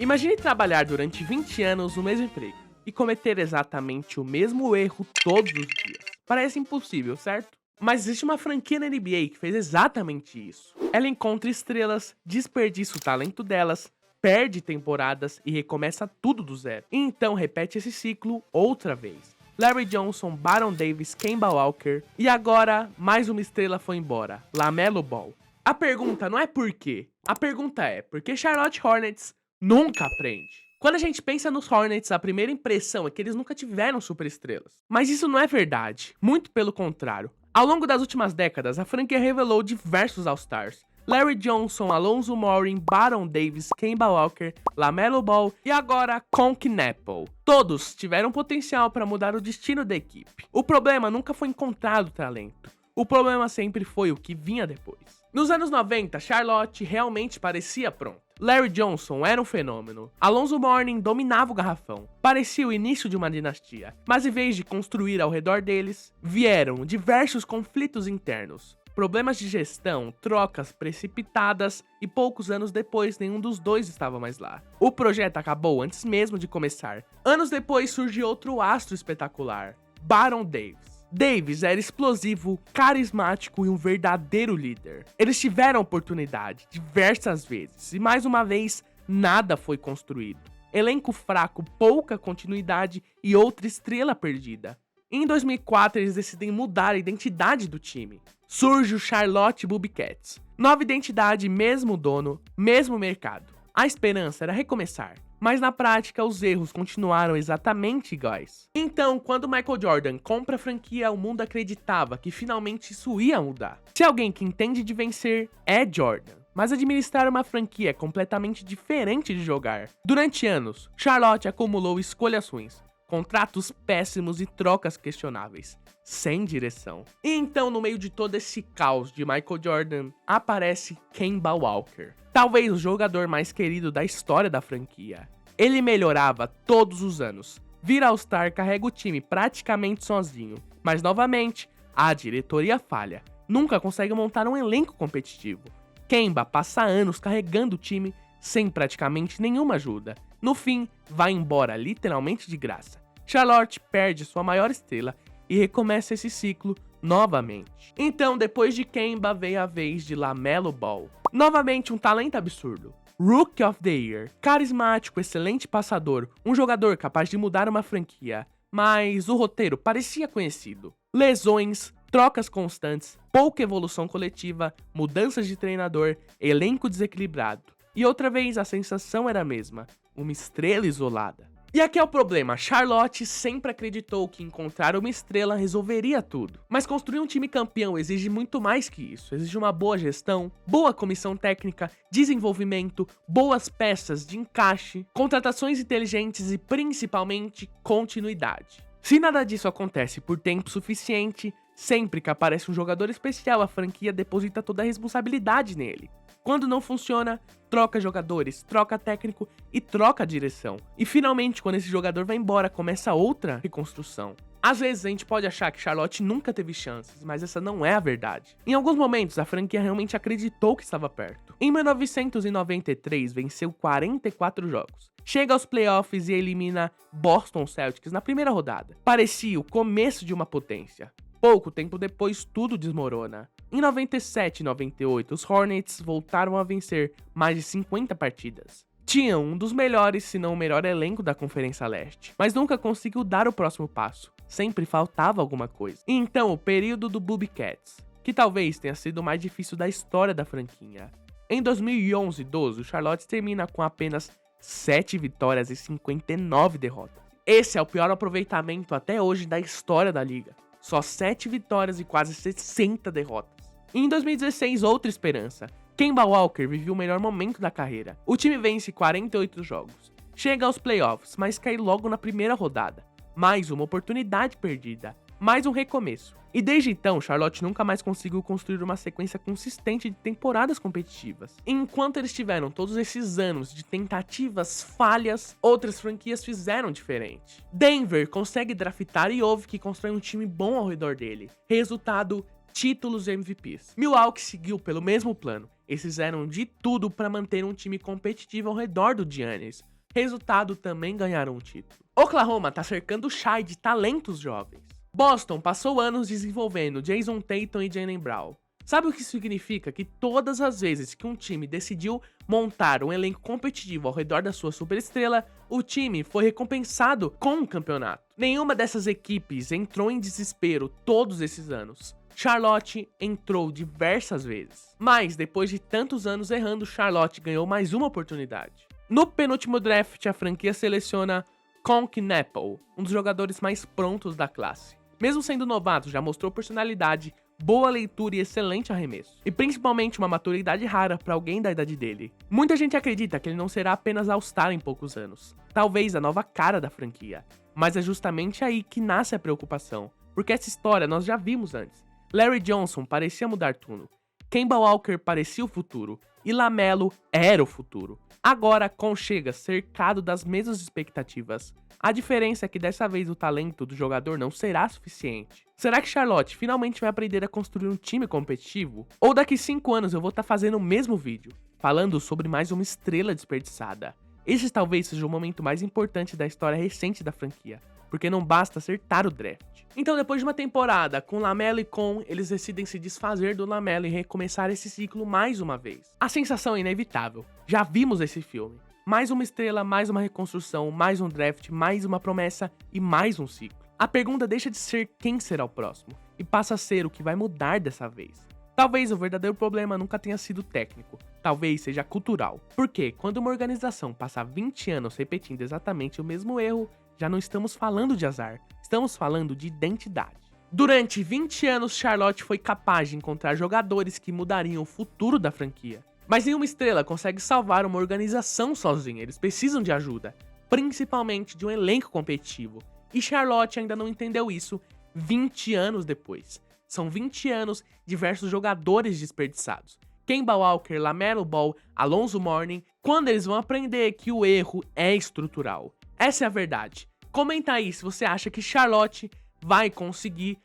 Imagine trabalhar durante 20 anos no mesmo emprego e cometer exatamente o mesmo erro todos os dias. Parece impossível, certo? Mas existe uma franquia na NBA que fez exatamente isso. Ela encontra estrelas, desperdiça o talento delas, perde temporadas e recomeça tudo do zero. E então repete esse ciclo outra vez. Larry Johnson, Baron Davis, Kemba Walker e agora mais uma estrela foi embora, LaMelo Ball. A pergunta não é por quê, a pergunta é por que Charlotte Hornets nunca aprende. Quando a gente pensa nos Hornets, a primeira impressão é que eles nunca tiveram superestrelas. Mas isso não é verdade, muito pelo contrário. Ao longo das últimas décadas, a franquia revelou diversos All-Stars. Larry Johnson, Alonzo Mourning, Baron Davis, Kemba Walker, LaMelo Ball e agora Conk Napple. Todos tiveram potencial para mudar o destino da equipe. O problema nunca foi encontrar o talento. O problema sempre foi o que vinha depois. Nos anos 90, Charlotte realmente parecia pronta. Larry Johnson era um fenômeno. Alonzo Mourning dominava o garrafão. Parecia o início de uma dinastia. Mas em vez de construir ao redor deles, vieram diversos conflitos internos. Problemas de gestão, trocas precipitadas e poucos anos depois nenhum dos dois estava mais lá. O projeto acabou antes mesmo de começar. Anos depois surge outro astro espetacular, Baron Davis. Davis era explosivo, carismático e um verdadeiro líder. Eles tiveram oportunidade diversas vezes e mais uma vez nada foi construído. Elenco fraco, pouca continuidade e outra estrela perdida. Em 2004 eles decidem mudar a identidade do time. Surge o Charlotte Bobcats. Nova identidade, mesmo dono, mesmo mercado. A esperança era recomeçar. Mas na prática, os erros continuaram exatamente iguais. Então, quando Michael Jordan compra a franquia, o mundo acreditava que finalmente isso ia mudar. Se alguém que entende de vencer, é Jordan. Mas administrar uma franquia é completamente diferente de jogar. Durante anos, Charlotte acumulou escolhas ruins, contratos péssimos e trocas questionáveis, sem direção. E então, no meio de todo esse caos de Michael Jordan, aparece Kemba Walker. Talvez o jogador mais querido da história da franquia. Ele melhorava todos os anos. Vira All-Star, carrega o time praticamente sozinho. Mas novamente, a diretoria falha. Nunca consegue montar um elenco competitivo. Kemba passa anos carregando o time sem praticamente nenhuma ajuda. No fim, vai embora literalmente de graça. Charlotte perde sua maior estrela e recomeça esse ciclo novamente. Então, depois de Kemba, veio a vez de LaMelo Ball. Novamente um talento absurdo. Rookie of the Year, carismático, excelente passador, um jogador capaz de mudar uma franquia. Mas o roteiro parecia conhecido. Lesões, trocas constantes, pouca evolução coletiva, mudanças de treinador, elenco desequilibrado. E outra vez a sensação era a mesma, uma estrela isolada. E aqui é o problema, Charlotte sempre acreditou que encontrar uma estrela resolveria tudo. Mas construir um time campeão exige muito mais que isso, exige uma boa gestão, boa comissão técnica, desenvolvimento, boas peças de encaixe, contratações inteligentes e principalmente continuidade. Se nada disso acontece por tempo suficiente, sempre que aparece um jogador especial, a franquia deposita toda a responsabilidade nele. Quando não funciona, troca jogadores, troca técnico e troca direção. E finalmente, quando esse jogador vai embora, começa outra reconstrução. Às vezes a gente pode achar que Charlotte nunca teve chances, mas essa não é a verdade. Em alguns momentos, a franquia realmente acreditou que estava perto. Em 1993, venceu 44 jogos. Chega aos playoffs e elimina Boston Celtics na primeira rodada. Parecia o começo de uma potência. Pouco tempo depois, tudo desmorona. Em 97 e 98, os Hornets voltaram a vencer mais de 50 partidas. Tinham um dos melhores, se não o melhor elenco da Conferência Leste, mas nunca conseguiu dar o próximo passo. Sempre faltava alguma coisa. E então, o período do Bobcats, que talvez tenha sido o mais difícil da história da franquia. Em 2011-12, o Charlotte termina com apenas 7 vitórias e 59 derrotas. Esse é o pior aproveitamento até hoje da história da liga. Só 7 vitórias e quase 60 derrotas. E em 2016, outra esperança. Kemba Walker viveu o melhor momento da carreira. O time vence 48 jogos. Chega aos playoffs, mas cai logo na primeira rodada. Mais uma oportunidade perdida. Mais um recomeço. E desde então, Charlotte nunca mais conseguiu construir uma sequência consistente de temporadas competitivas. Enquanto eles tiveram todos esses anos de tentativas falhas, outras franquias fizeram diferente. Denver consegue draftar e houve que constrói um time bom ao redor dele. Resultado, títulos e MVPs. Milwaukee seguiu pelo mesmo plano. Eles fizeram de tudo para manter um time competitivo ao redor do Giannis. Resultado, também ganharam um título. Oklahoma tá cercando o Shai de talentos jovens. Boston passou anos desenvolvendo Jason Tatum e Jaylen Brown. Sabe o que isso significa? Que todas as vezes que um time decidiu montar um elenco competitivo ao redor da sua superestrela, o time foi recompensado com um campeonato. Nenhuma dessas equipes entrou em desespero todos esses anos. Charlotte entrou diversas vezes. Mas, depois de tantos anos errando, Charlotte ganhou mais uma oportunidade. No penúltimo draft, a franquia seleciona Conk Knappel, um dos jogadores mais prontos da classe. Mesmo sendo novato, já mostrou personalidade, boa leitura e excelente arremesso. E principalmente uma maturidade rara para alguém da idade dele. Muita gente acredita que ele não será apenas All-Star em poucos anos. Talvez a nova cara da franquia. Mas é justamente aí que nasce a preocupação. Porque essa história nós já vimos antes. Larry Johnson parecia mudar tudo. Kemba Walker parecia o futuro. E LaMelo era o futuro. Agora Con chega cercado das mesmas expectativas. A diferença é que dessa vez o talento do jogador não será suficiente. Será que Charlotte finalmente vai aprender a construir um time competitivo? Ou daqui 5 anos eu vou estar fazendo o mesmo vídeo, falando sobre mais uma estrela desperdiçada? Esse talvez seja o momento mais importante da história recente da franquia, porque não basta acertar o draft. Então, depois de uma temporada com LaMelo e Con, eles decidem se desfazer do LaMelo e recomeçar esse ciclo mais uma vez. A sensação é inevitável. Já vimos esse filme. Mais uma estrela, mais uma reconstrução, mais um draft, mais uma promessa e mais um ciclo. A pergunta deixa de ser quem será o próximo e passa a ser o que vai mudar dessa vez. Talvez o verdadeiro problema nunca tenha sido técnico, talvez seja cultural. Porque quando uma organização passa 20 anos repetindo exatamente o mesmo erro, já não estamos falando de azar, estamos falando de identidade. Durante 20 anos, Charlotte foi capaz de encontrar jogadores que mudariam o futuro da franquia. Mas nenhuma estrela consegue salvar uma organização sozinha, eles precisam de ajuda, principalmente de um elenco competitivo. E Charlotte ainda não entendeu isso 20 anos depois. São 20 anos de diversos jogadores desperdiçados. Kemba Walker, LaMelo Ball, Alonzo Mourning, quando eles vão aprender que o erro é estrutural. Essa é a verdade. Comenta aí se você acha que Charlotte vai conseguir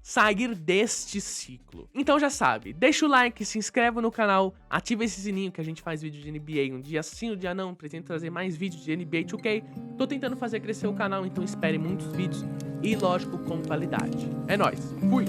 sair deste ciclo. Então já sabe, deixa o like, se inscreve no canal, ativa esse sininho que a gente faz vídeo de NBA um dia sim, um dia não, pretendo trazer mais vídeos de NBA 2K. Tô tentando fazer crescer o canal, então espere muitos vídeos e, lógico, com qualidade. É nóis, fui!